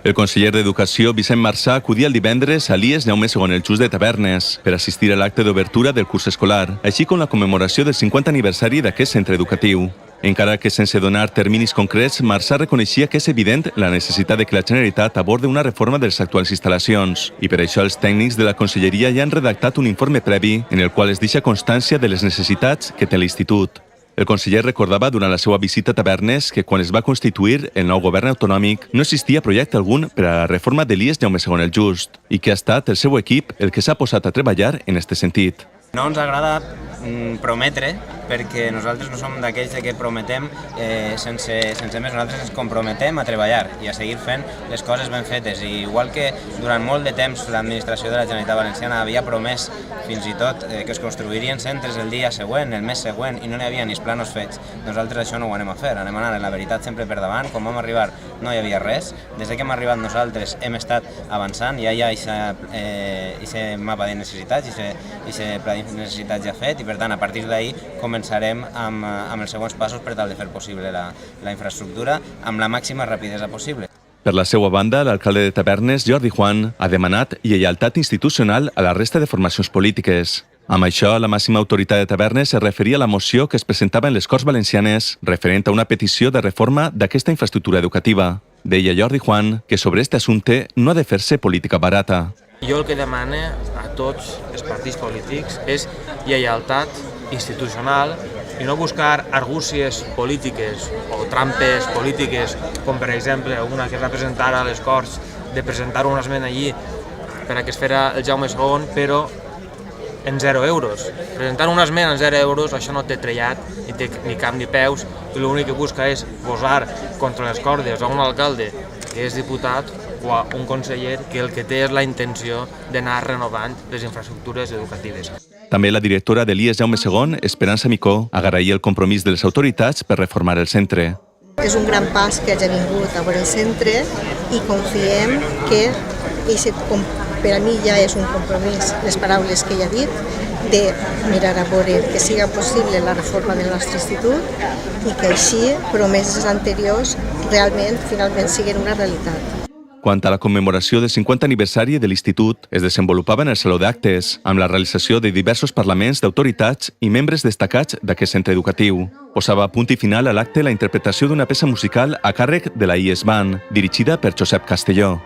El conseller d'Educació, Vicent Marsà, acudia el divendres a l'IES Jaume II el Just de Tavernes per assistir a l'acte d'obertura del curs escolar, així com la commemoració del 50 aniversari d'aquest centre educatiu. Encara que sense donar terminis concrets, Marsà reconeixia que és evident la necessitat de que la Generalitat aborde una reforma de les actuals instal·lacions i per això els tècnics de la Conselleria ja han redactat un informe previ en el qual es deixa constància de les necessitats que té l'Institut. El conseller recordava durant la seva visita a Tavernes que quan es va constituir el nou govern autonòmic no existia projecte algun per a la reforma de l'IES Jaume II el Just i que ha estat el seu equip el que s'ha posat a treballar en aquest sentit. No ens agrada prometre, perquè nosaltres no som d'aquells que prometem sense més. Nosaltres ens comprometem a treballar i a seguir fent les coses ben fetes. I igual que durant molt de temps l'administració de la Generalitat Valenciana havia promès fins i tot que es construirien centres el dia següent, el mes següent, i no n'hi havia ni els planos fets, nosaltres això no ho anem a fer. Anem a anar la veritat sempre per davant. Quan vam arribar no hi havia res. Des que hem arribat nosaltres hem estat avançant. Ja hi ha aquest mapa de necessitats, aquest pla de necessitats ja fet, i per tant a partir d'ahir començarem amb els següents passos per tal de fer possible la infraestructura amb la màxima rapidesa possible. Per la seva banda, l'alcalde de Tavernes, Jordi Juan, ha demanat lleialtat institucional a la resta de formacions polítiques. Amb això, la màxima autoritat de Tavernes es referia a la moció que es presentava en les Corts Valencianes referent a una petició de reforma d'aquesta infraestructura educativa. Deia Jordi Juan que sobre este assumpte no ha de fer-se política barata. Jo el que demane a tots els partits polítics és lleialtat institucional i no buscar argúcies polítiques o trampes polítiques, com per exemple una que es va presentar a les Corts de presentar una esmena allí per a que es fera el Jaume II, però en 0 euros. Presentar una esmena en 0 euros, això no té trellat, ni té ni cap ni peus, i l'únic que busca és posar contra les cordes a un alcalde que és diputat o a un conseller que el que té és la intenció d'anar renovant les infraestructures educatives. També la directora de l'IES Jaume II, Esperança Micó, agraïa el compromís de les autoritats per reformar el centre. És un gran pas que hagi vingut a veure el centre i confiem que per a mi ja és un compromís, les paraules que ella ha dit, de mirar a veure que siga possible la reforma del nostre institut i que així promeses anteriors realment, finalment, siguin una realitat. Quant a la commemoració del 50 aniversari de l'Institut, es desenvolupava en el Saló d'Actes, amb la realització de diversos parlaments d'autoritats i membres destacats d'aquest centre educatiu. Posava punt i final a l'acte la interpretació d'una peça musical a càrrec de la IES Band, dirigida per Josep Castelló.